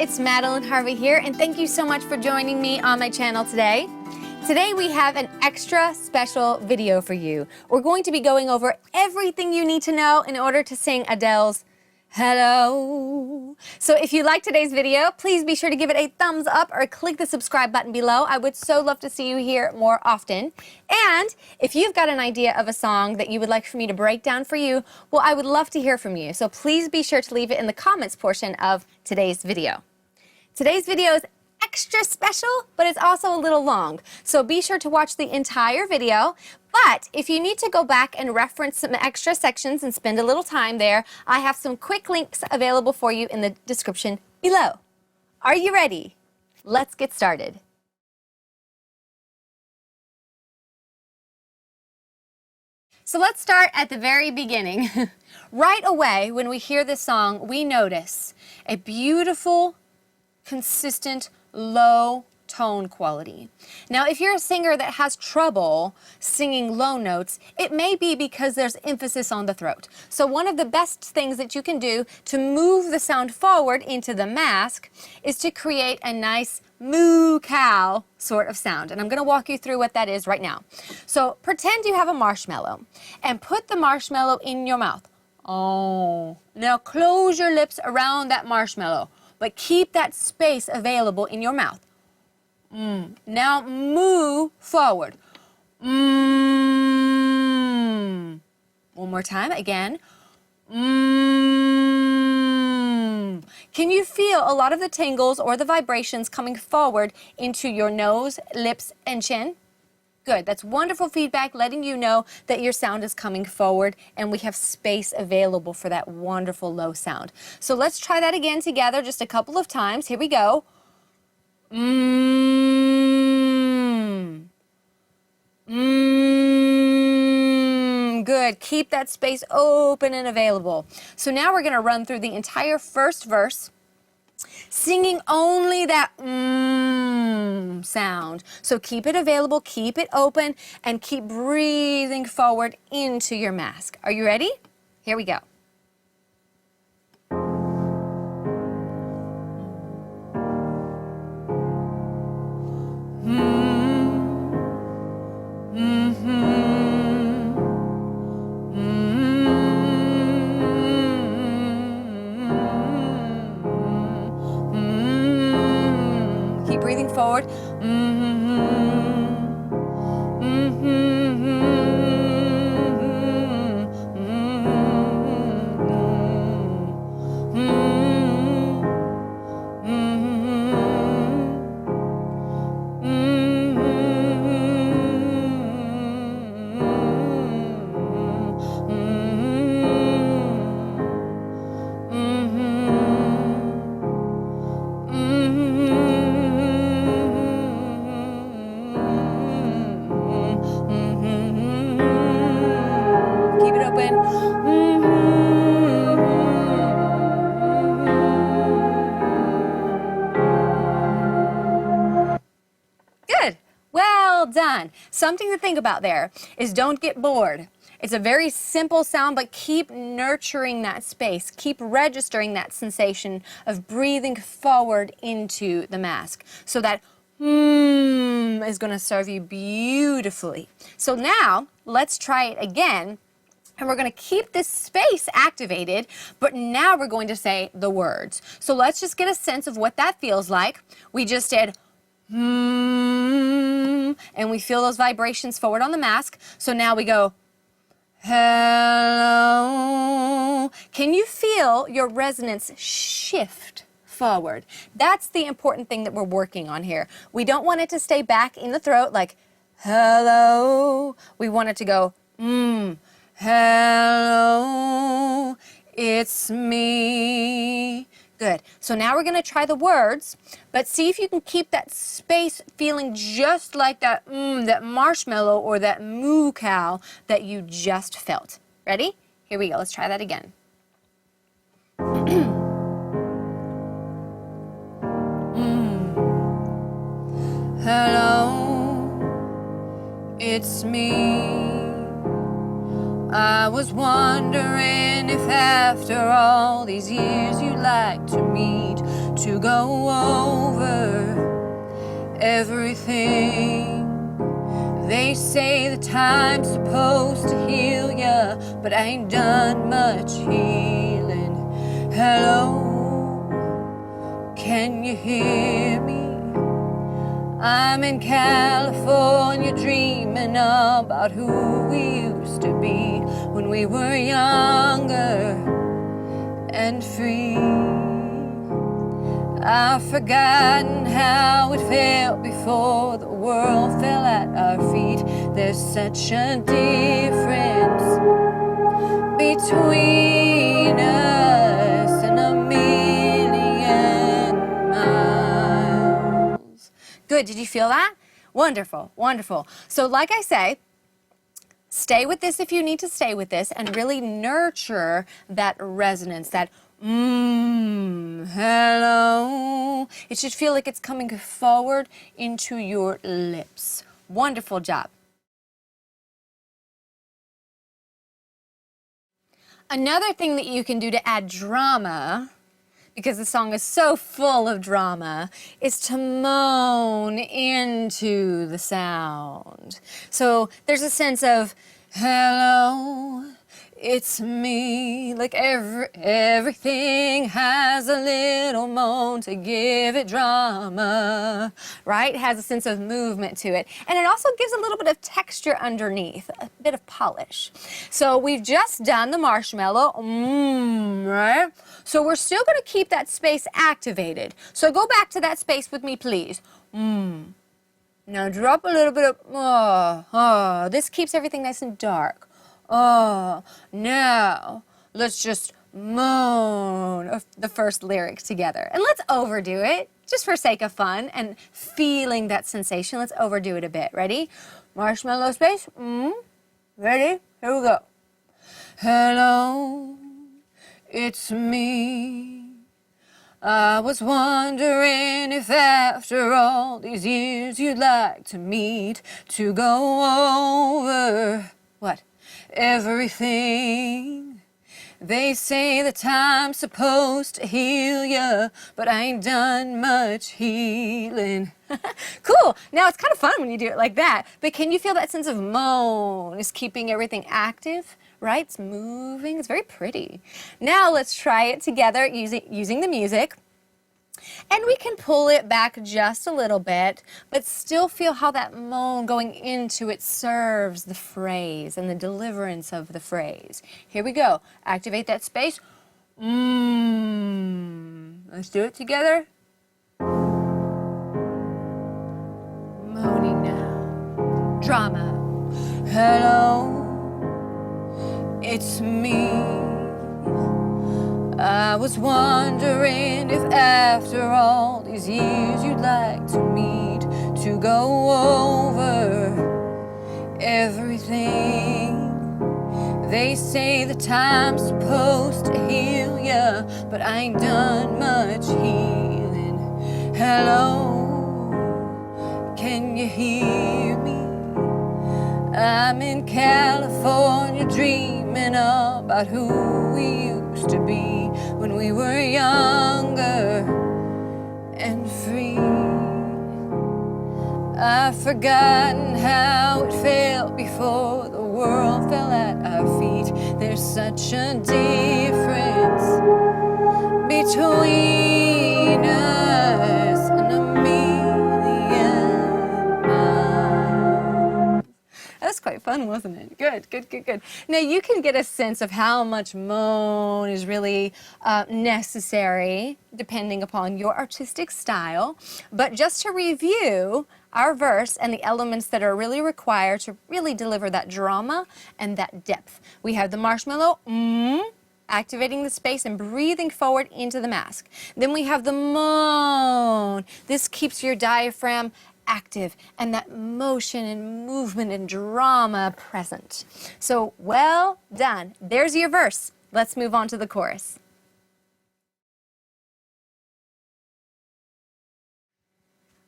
it's Madeline Harvey here, and thank you so much for joining me on my channel today. Today we have an extra special video for you. We're going to be going over everything you need to know in order to sing Adele's Hello. So if you like today's video, please be sure to give it a thumbs up or click the subscribe button below. I would so love to see you here more often. And if you've got an idea of a song that you would like for me to break down for you, well, I would love to hear from you. So please be sure to leave it in the comments portion of today's video. Today's video is extra special, but it's also a little long. So be sure to watch the entire video. But if you need to go back and reference some extra sections and spend a little time there, I have some quick links available for you in the description below. Are you ready? Let's get started. So let's start at the very beginning. Right away, when we hear this song, we notice a beautiful, consistent, low tone quality. Now, if you're a singer that has trouble singing low notes, it may be because there's emphasis on the throat. So one of the best things that you can do to move the sound forward into the mask is to create a nice moo cow sort of sound. And I'm going to walk you through what that is right now. So pretend you have a marshmallow and put the marshmallow in your mouth. Oh. Now close your lips around that marshmallow, but keep that space available in your mouth. Now moo forward. One more time, again. Can you feel a lot of the tingles or the vibrations coming forward into your nose, lips, and chin? Good, that's wonderful feedback letting you know that your sound is coming forward and we have space available for that wonderful low sound. So let's try that again together just a couple of times. Here we go. Good, keep that space open and available. So now we're gonna run through the entire first verse, singing only that sound. So keep it available, keep it open, and keep breathing forward into your mask. Are you ready? Here we go. Keep breathing forward. Keep it open. Good. Well done. Something to think about there is don't get bored. It's a very simple sound, but keep nurturing that space. Keep registering that sensation of breathing forward into the mask. So that is going to serve you beautifully. So now let's try it again. And we're going to keep this space activated, but now we're going to say the words. So let's just get a sense of what that feels like. We just did and we feel those vibrations forward on the mask. So now we go hello. Can you feel your resonance shift forward? That's the important thing that we're working on here. We don't want it to stay back in the throat like hello. We want it to go hello, it's me. Good. So now we're going to try the words, but see if you can keep that space feeling just like that that marshmallow or that moo cow that you just felt. Ready? Here we go. Let's try that again. Hello, it's me. I was wondering if after all these years you'd like to meet to go over everything. They say the time's supposed to heal ya, but I ain't done much healing. Hello, can you hear me? I'm in California dreaming about who we used to be when we were younger and free. I've forgotten how it felt before the world fell at our feet. There's such a difference between us and a million miles. Good, did you feel that? Wonderful, wonderful. So like I say, stay with this if you need to stay with this and really nurture that resonance, that hello. It should feel like it's coming forward into your lips. Wonderful job. Another thing that you can do to add drama, because the song is so full of drama, is to moan into the sound. So there's a sense of, hello, it's me. Like everything has a little moan to give it drama, right? It has a sense of movement to it. And it also gives a little bit of texture underneath, a bit of polish. So we've just done the marshmallow, right? So we're still gonna keep that space activated. So go back to that space with me, please. Now drop a little bit of, this keeps everything nice and dark. Now let's just moan the first lyric together. And let's overdo it, just for sake of fun and feeling that sensation. Let's overdo it a bit. Ready? Marshmallow space. Ready? Here we go. Hello, it's me. I was wondering if after all these years you'd like to meet to go over what? Everything. They say the time's supposed to heal ya, but I ain't done much healing. Cool. Now it's kind of fun when you do it like that, but can you feel that sense of moan is keeping everything active? Right? It's moving. It's very pretty. Now let's try it together using the music. And we can pull it back just a little bit, but still feel how that moan going into it serves the phrase and the deliverance of the phrase. Here we go. Activate that space. Let's do it together. Moaning now. Drama. Hello, it's me. I was wondering if after all these years you'd like to meet to go over everything. They say the time's supposed to heal ya, but I ain't done much healing. Hello, can you hear me? I'm in California dreaming about who we used to be when we were younger and free. I've forgotten how it felt before the world fell at our feet. There's such a difference between us and a million miles. That was quite fun, wasn't it? Good, good, good, good. Now you can get a sense of how much moan is really necessary depending upon your artistic style. But just to review our verse and the elements that are really required to really deliver that drama and that depth. We have the marshmallow, activating the space and breathing forward into the mask. Then we have the moan. This keeps your diaphragm active and that motion and movement and drama present. So well done. There's your verse. Let's move on to the chorus.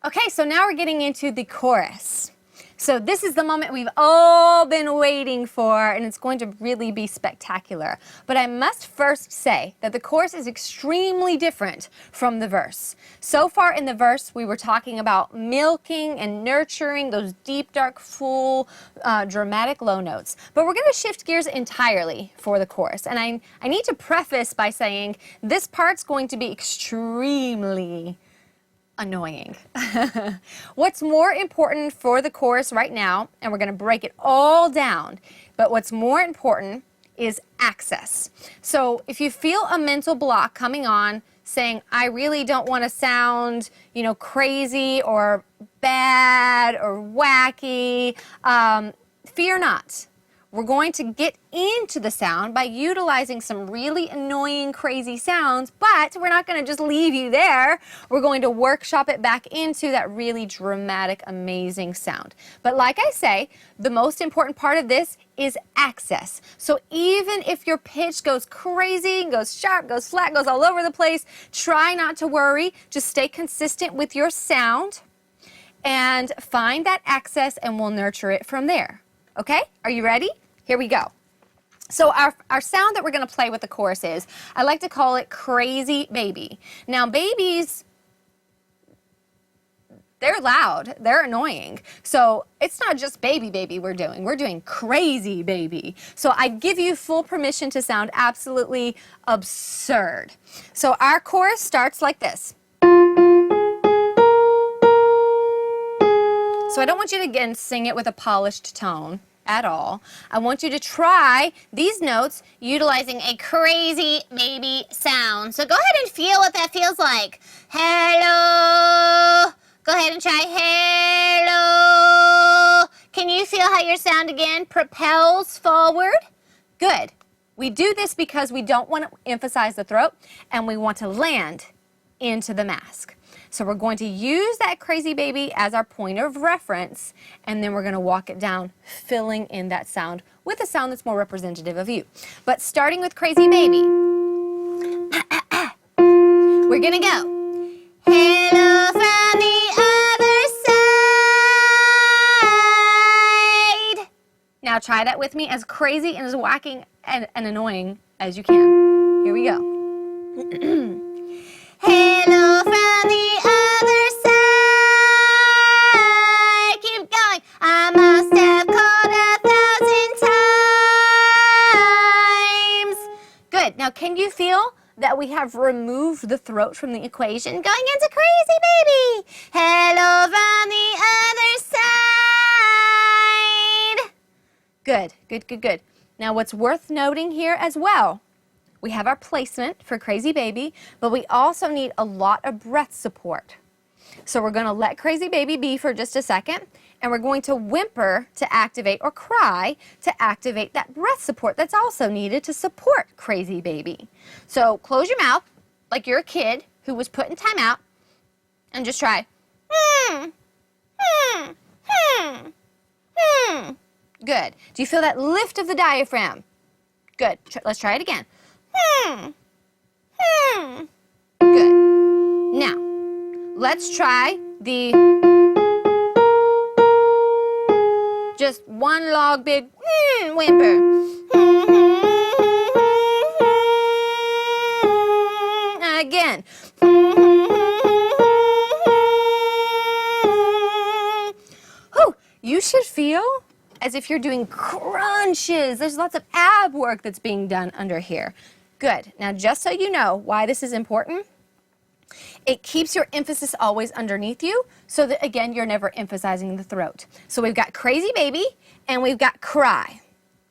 Okay, so now we're getting into the chorus. So this is the moment we've all been waiting for, and it's going to really be spectacular. But I must first say that the chorus is extremely different from the verse. So far in the verse, we were talking about milking and nurturing those deep, dark, full, dramatic low notes. But we're going to shift gears entirely for the chorus. And I need to preface by saying this part's going to be extremely annoying. What's more important for the chorus right now, and we're going to break it all down, but what's more important is access. So if you feel a mental block coming on saying, I really don't want to sound, crazy or bad or wacky, fear not. We're going to get into the sound by utilizing some really annoying, crazy sounds, but we're not going to just leave you there. We're going to workshop it back into that really dramatic, amazing sound. But like I say, the most important part of this is access. So even if your pitch goes crazy, goes sharp, goes flat, goes all over the place, try not to worry. Just stay consistent with your sound and find that access, and we'll nurture it from there. Okay? Are you ready? Here we go. So our sound that we're going to play with the chorus is, I like to call it crazy baby. Now babies, they're loud, they're annoying. So it's not just baby we're doing crazy baby. So I give you full permission to sound absolutely absurd. So our chorus starts like this. So I don't want you to, again, sing it with a polished tone at all. I want you to try these notes utilizing a crazy baby sound. So go ahead and feel what that feels like. Hello. Go ahead and try hello. Can you feel how your sound again propels forward? Good. We do this because we don't want to emphasize the throat and we want to land into the mask. So we're going to use that crazy baby as our point of reference, and then we're going to walk it down, filling in that sound with a sound that's more representative of you. But starting with crazy baby, we're going to go. Hello from the other side. Now try that with me as crazy and as whacking and annoying as you can. Here we go. Hello from the other side. Keep going. I must have called 1,000 times. Good. Now can you feel that we have removed the throat from the equation, going into crazy baby? Hello from the other side. Good, good, good, good. Now what's worth noting here as well, we have our placement for crazy baby, but we also need a lot of breath support. So we're going to let crazy baby be for just a second, and we're going to whimper to activate, or cry to activate that breath support that's also needed to support crazy baby. So close your mouth like you're a kid who was put in timeout, and just try. Good. Do you feel that lift of the diaphragm? Good. Let's try it again. Good. Now, let's try the just one long big whimper. Again. Whew, you should feel as if you're doing crunches. There's lots of ab work that's being done under here. Good. Now, just so you know why this is important, it keeps your emphasis always underneath you so that, again, you're never emphasizing the throat. So we've got crazy baby and we've got cry.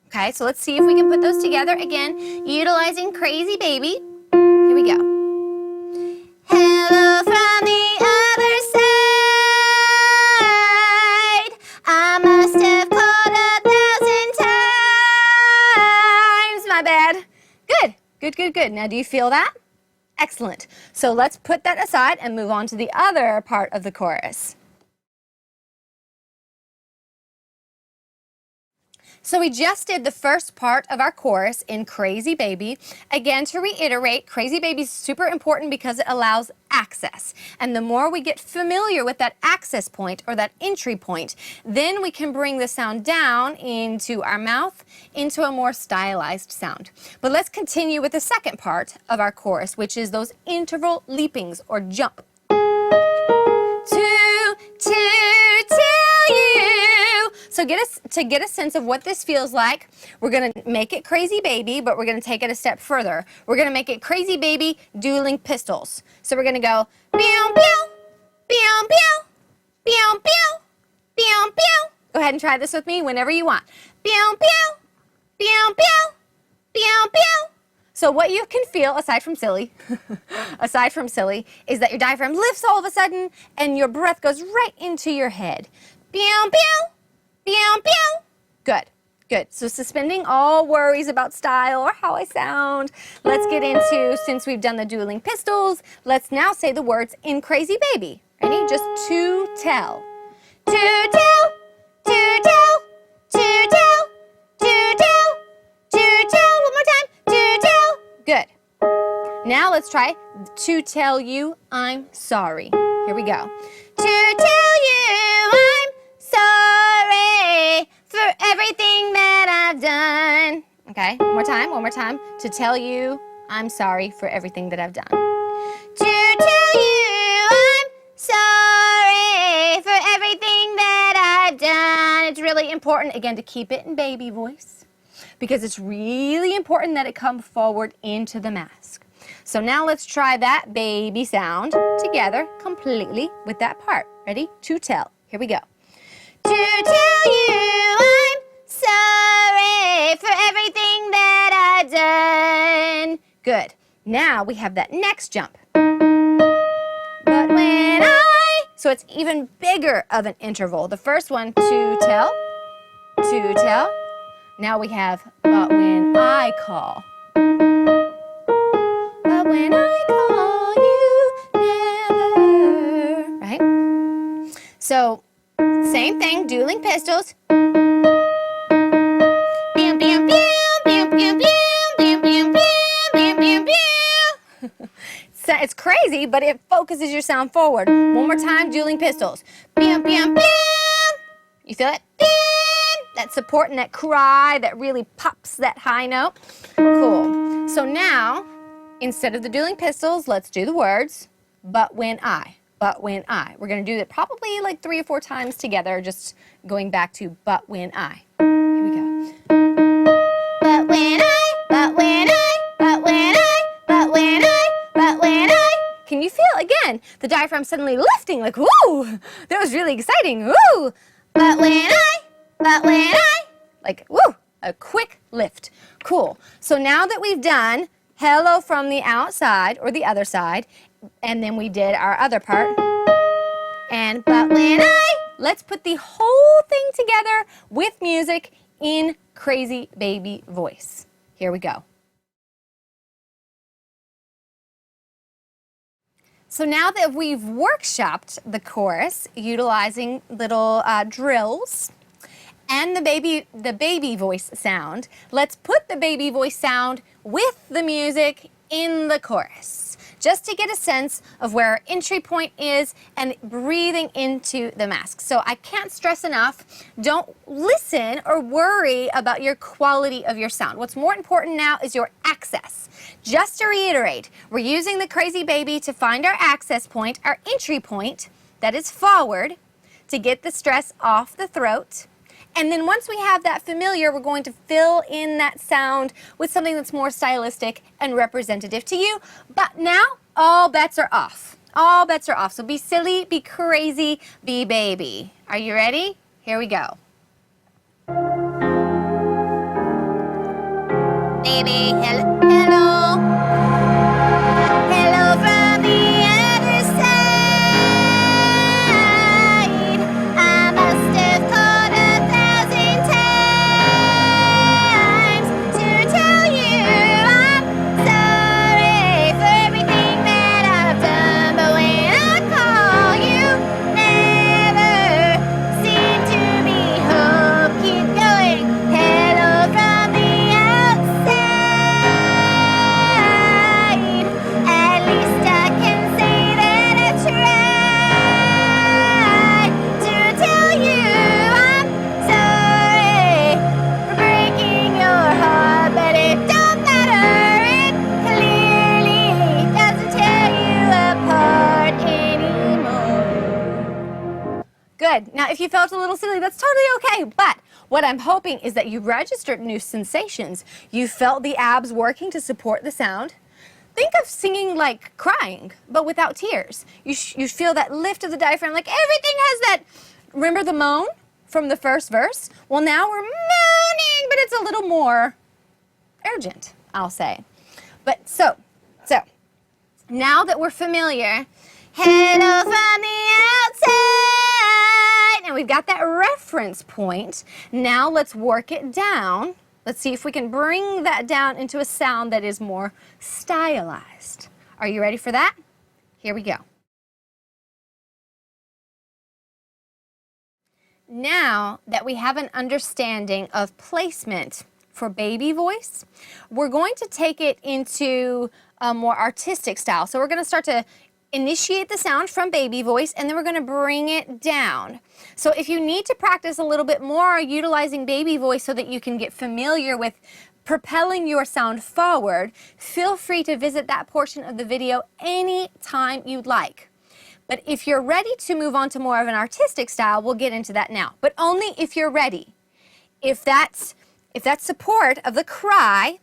Okay, so let's see if we can put those together. Again, utilizing crazy baby. Here we go. Hello from the other side. I must have called 1,000 times. My bad. Good. Good, good, good. Now, do you feel that? Excellent. So let's put that aside and move on to the other part of the chorus. So we just did the first part of our chorus in Crazy Baby. Again, to reiterate, Crazy Baby is super important because it allows access. And the more we get familiar with that access point or that entry point, then we can bring the sound down into our mouth into a more stylized sound. But let's continue with the second part of our chorus, which is those interval leapings or jump. To tell you. So to get a sense of what this feels like, we're going to make it Crazy Baby, but we're going to take it a step further. We're going to make it Crazy Baby dueling pistols. So we're going to go pew pew, pew pew, pew pew, pew pew. Go ahead and try this with me whenever you want. Pew pew, pew pew, pew pew. So what you can feel, aside from silly, is that your diaphragm lifts all of a sudden and your breath goes right into your head. Pew pew. Pew, pew. Good, good. So suspending all worries about style or how I sound. Let's get into, since we've done the dueling pistols, let's now say the words in Crazy Baby. Ready? Just to tell. To tell, to tell, to tell, to tell, to tell. One more time. To tell. Good. Now let's try to tell you I'm sorry. Here we go. To tell you I'm sorry for everything that I've done. Okay, one more time. To tell you I'm sorry for everything that I've done. To tell you I'm sorry for everything that I've done. It's really important, again, to keep it in baby voice because it's really important that it come forward into the mask. So now let's try that baby sound together completely with that part. Ready? To tell. Here we go. To tell you I'm sorry for everything that I've done. Good. Now we have that next jump. But when so it's even bigger of an interval. The first one, to tell, to tell. Now we have, but when I call. But when I call you, never. Right? So, same thing, dueling pistols. Pew, pew, pew, pew, pew, pew, pew, pew, pew, pew, pew. So it's crazy, but it focuses your sound forward. One more time, dueling pistols. Pew, pew, pew. You feel it? Pew. That support and that cry that really pops that high note. Cool. So now, instead of the dueling pistols, let's do the words, but when I. But when I. We're going to do it probably like 3 or 4 times together, just going back to but when I. Here we go. But when I, but when I, but when I, but when I, but when I. Can you feel, again, the diaphragm suddenly lifting, like, woo, that was really exciting, woo. But when I, like, woo, a quick lift. Cool. So now that we've done hello from the outside or the other side, and then we did our other part. And but when let's put the whole thing together with music in Crazy Baby voice. Here we go. So now that we've workshopped the chorus utilizing little drills and the baby voice sound, let's put the baby voice sound with the music in the chorus, just to get a sense of where our entry point is and breathing into the mask. So I can't stress enough, don't listen or worry about your quality of your sound. What's more important now is your access. Just to reiterate, we're using the Crazy Baby to find our access point, our entry point that is forward, to get the stress off the throat. And then once we have that familiar, we're going to fill in that sound with something that's more stylistic and representative to you. But now, all bets are off. All bets are off. So be silly, be crazy, be baby. Are you ready? Here we go. Baby, hello, hello. Hello from the other side. I must have called 1,000 times to tell you I'm sorry for everything that I've done. But when I call, you never seem to be home. Keep going. Good. Now, if you felt a little silly, that's totally okay. But what I'm hoping is that you registered new sensations. You felt the abs working to support the sound. Think of singing like crying, but without tears. You feel that lift of the diaphragm, like everything has that. Remember the moan from the first verse? Well, now we're moaning, but it's a little more urgent, I'll say. But so, now that we're familiar, hello from the outside, and we've got that reference point, now let's work it down. Let's see if we can bring that down into a sound that is more stylized. Are you ready for that? Here we go. Now that we have an understanding of placement for baby voice, we're going to take it into a more artistic style. So we're going to start to initiate the sound from baby voice, and then we're going to bring it down. So if you need to practice a little bit more utilizing baby voice so that you can get familiar with propelling your sound forward, feel free to visit that portion of the video anytime you'd like. But if you're ready to move on to more of an artistic style, we'll get into that now. But only if you're ready. If that support of the cry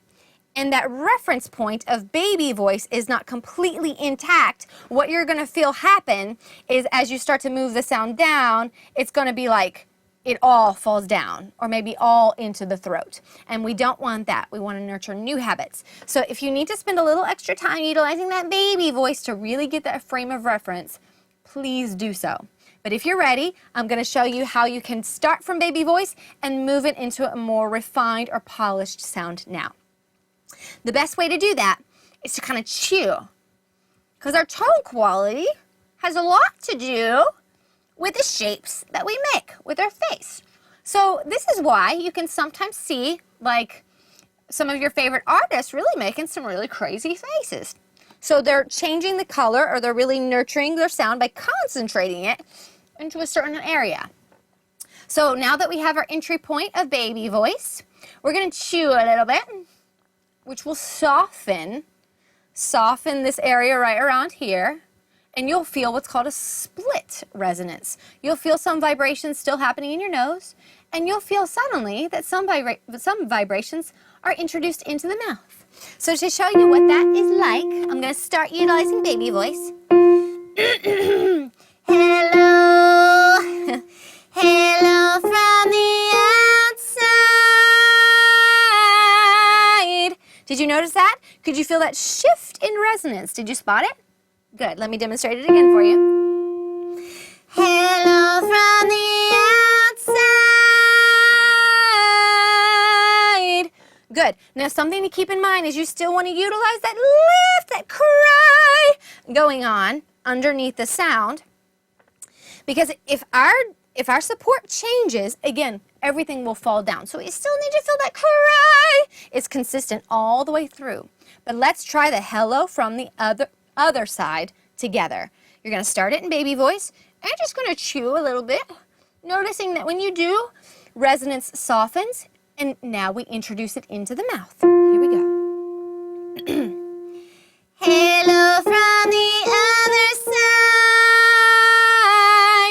and that reference point of baby voice is not completely intact, what you're going to feel happen is as you start to move the sound down, it's going to be like it all falls down or maybe all into the throat. And we don't want that. We want to nurture new habits. So if you need to spend a little extra time utilizing that baby voice to really get that frame of reference, please do so. But if you're ready, I'm going to show you how you can start from baby voice and move it into a more refined or polished sound now. The best way to do that is to kind of chew, because our tone quality has a lot to do with the shapes that we make with our face. So this is why you can sometimes see like some of your favorite artists really making some really crazy faces. So they're changing the color, or they're really nurturing their sound by concentrating it into a certain area. So now that we have our entry point of baby voice, we're going to chew a little bit, which will soften this area right around here, and you'll feel what's called a split resonance. You'll feel some vibrations still happening in your nose, and you'll feel suddenly that some vibrations are introduced into the mouth. So to show you what that is like, I'm going to start utilizing baby voice. Hello, hello from the outside. Did you notice that? Could you feel that shift in resonance? Did you spot it? Good. Let me demonstrate it again for you. Hello from the outside. Good. Now something to keep in mind is you still want to utilize that lift, that cry going on underneath the sound. Because if our support changes, again, everything will fall down. So we still need to feel that cry. It's consistent all the way through. But let's try the hello from the other side together. You're going to start it in baby voice and just going to chew a little bit, noticing that when you do, resonance softens, and now we introduce it into the mouth. Here we go. Hello from the other side.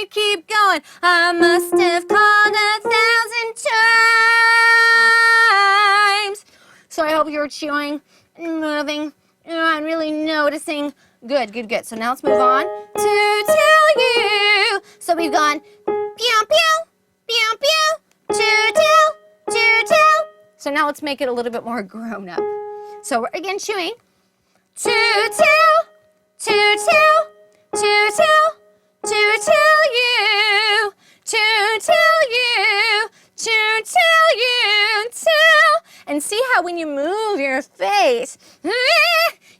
Keep going. I must have called 1,000 times. So I hope you're chewing and moving and really noticing. Good, good, good. So now let's move on to tell you. So we've gone pew, pew, pew, pew, to tell, to tell. So now let's make it a little bit more grown up. So we're again chewing. To tell, to tell, to tell, to tell you, to tell you, to tell you, tell. And see how when you move your face,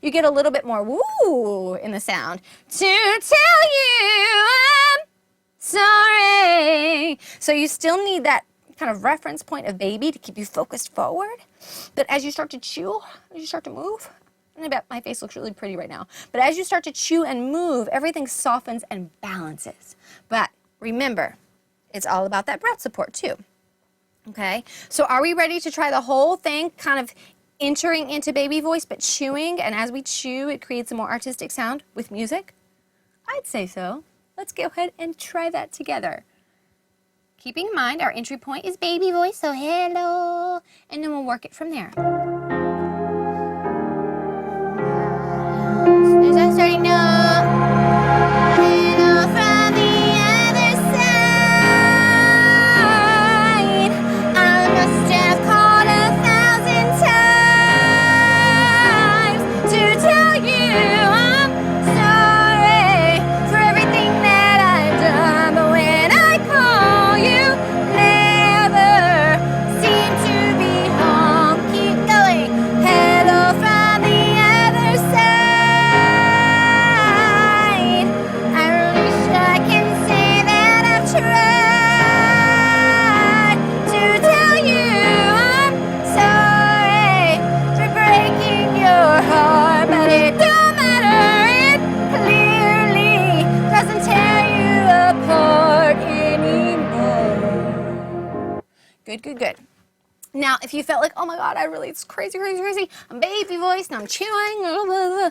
you get a little bit more woo in the sound. To tell you I'm sorry. So you still need that kind of reference point of baby to keep you focused forward. But as you start to chew, as you start to move, and I bet my face looks really pretty right now, but as you start to chew and move, everything softens and balances. But remember, it's all about that breath support too. Okay, so are we ready to try the whole thing, kind of entering into baby voice, but chewing, and as we chew, it creates a more artistic sound with music? I'd say so. Let's go ahead and try that together. Keeping in mind our entry point is baby voice, so hello, and then we'll work it from there. There's our starting note. Hello from the other side. I must have called 1,000 times to tell you I'm sorry for everything that I've done. But when I call, you never seem to be home. Keep going. Hello from the other side. I wish I can say that I've tried to tell you I'm sorry for breaking your heart, but it don't matter. It clearly doesn't tear you apart anymore. Good, good, good. Now, if you felt like, oh my God, it's crazy, crazy, crazy, I'm baby voice and I'm chewing, blah, blah, blah,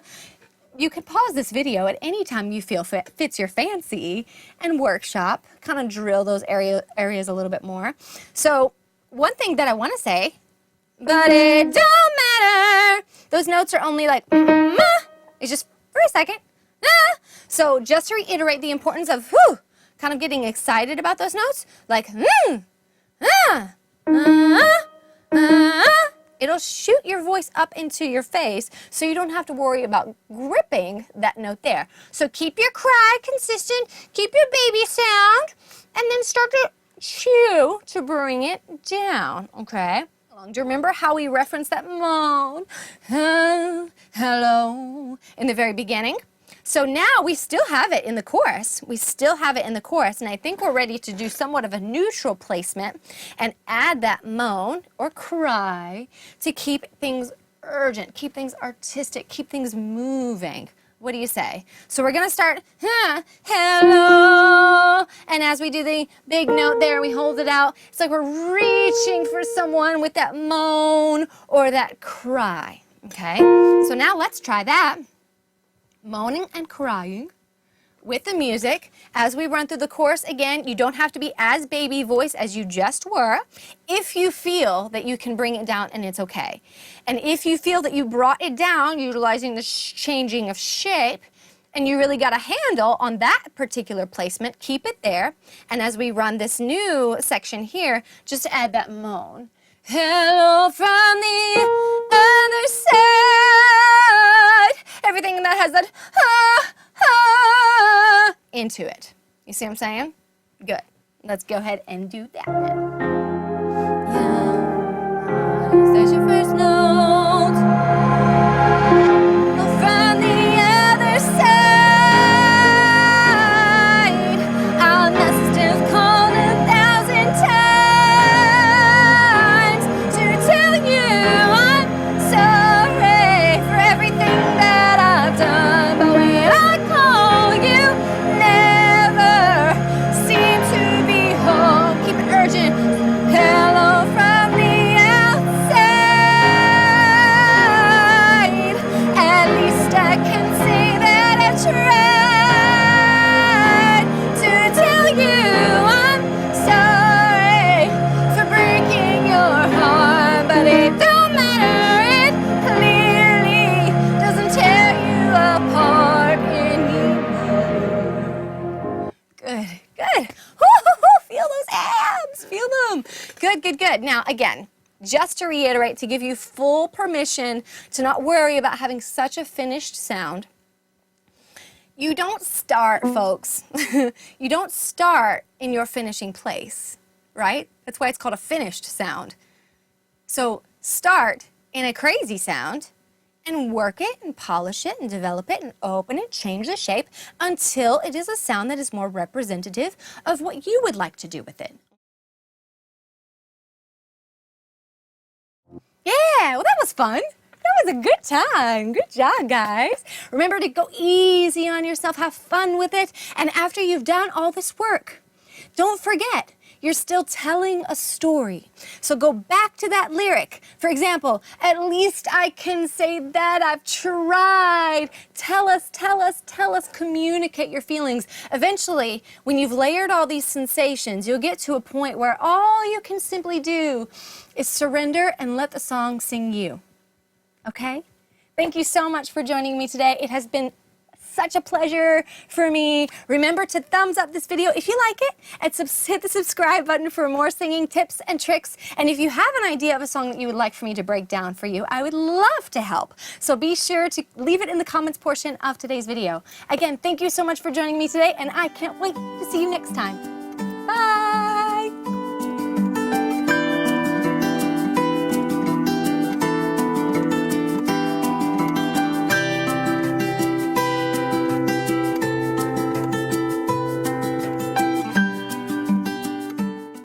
you could pause this video at any time you feel fits your fancy and workshop, kind of drill those areas a little bit more. So one thing that I want to say, but it don't matter. Those notes are only like, it's just for a second. So just to reiterate the importance of kind of getting excited about those notes, like it'll shoot your voice up into your face so you don't have to worry about gripping that note there. So keep your cry consistent, keep your baby sound, and then start to chew to bring it down, okay? Do you remember how we referenced that moan, hello, in the very beginning? So now we still have it in the chorus. We still have it in the chorus, and I think we're ready to do somewhat of a neutral placement and add that moan or cry to keep things urgent, keep things artistic, keep things moving. What do you say? So we're gonna start, hello, and as we do the big note there, we hold it out. It's like we're reaching for someone with that moan or that cry, okay? So now let's try that. Moaning and crying with the music. As we run through the chorus, again, you don't have to be as baby voice as you just were. If you feel that you can bring it down, and it's okay. And if you feel that you brought it down utilizing the changing of shape, and you really got a handle on that particular placement, keep it there. And as we run this new section here, just add that moan. Hello from the other side. Everything that has that into it. You see what I'm saying? Good. Let's go ahead and do that then. Yeah. There's your first note. From the other side, I must have called 1,000 times to tell you I'm sorry for everything that I've done. But when I call, you never seem to be home. Keep it urgent. Hello from the outside. At least I can say that I've tried to tell you I'm sorry for breaking your heart. But it don't matter. It clearly doesn't tear you apart anymore. Good, good. Feel those abs, feel them. Good, good, good. Now, again, just to reiterate, to give you full permission to not worry about having such a finished sound, you don't start, folks. You don't start in your finishing place, right? That's why it's called a finished sound. So start in a crazy sound and work it and polish it and develop it and open it, change the shape until it is a sound that is more representative of what you would like to do with it. Yeah, well, that was fun. That was a good time. Good job, guys. Remember to go easy on yourself, have fun with it, and after you've done all this work, don't forget, you're still telling a story. So go back to that lyric. For example, at least I can say that I've tried. Tell us, communicate your feelings. Eventually, when you've layered all these sensations, you'll get to a point where all you can simply do is surrender and let the song sing you. Okay? Thank you so much for joining me today. It has been such a pleasure for me. Remember to thumbs up this video if you like it, and hit the subscribe button for more singing tips and tricks. And if you have an idea of a song that you would like for me to break down for you, I would love to help. So be sure to leave it in the comments portion of today's video. Again, thank you so much for joining me today, and I can't wait to see you next time.